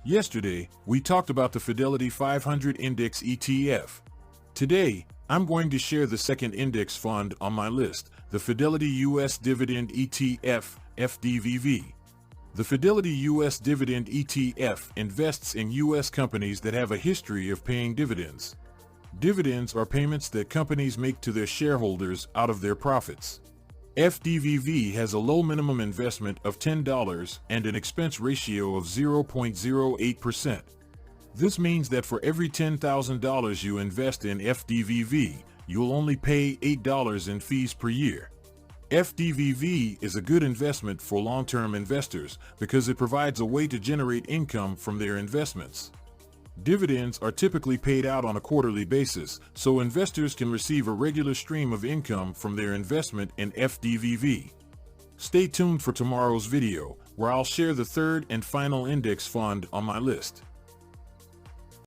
Yesterday, we talked about the Fidelity 500 Index ETF. Today, I'm going to share the second index fund on my list, the Fidelity US Dividend ETF, FDVV. The Fidelity US Dividend ETF invests in U.S. companies that have a history of paying dividends. Dividends are payments that companies make to their shareholders out of their profits. FDVV has a low minimum investment of $10 and an expense ratio of 0.08%. This means that for every $10,000 you invest in FDVV, you'll only pay $8 in fees per year. FDVV is a good investment for long-term investors because it provides a way to generate income from their investments. Dividends are typically paid out on a quarterly basis, so investors can receive a regular stream of income from their investment in FDVV. Stay tuned for tomorrow's video, where I'll share the third and final index fund on my list.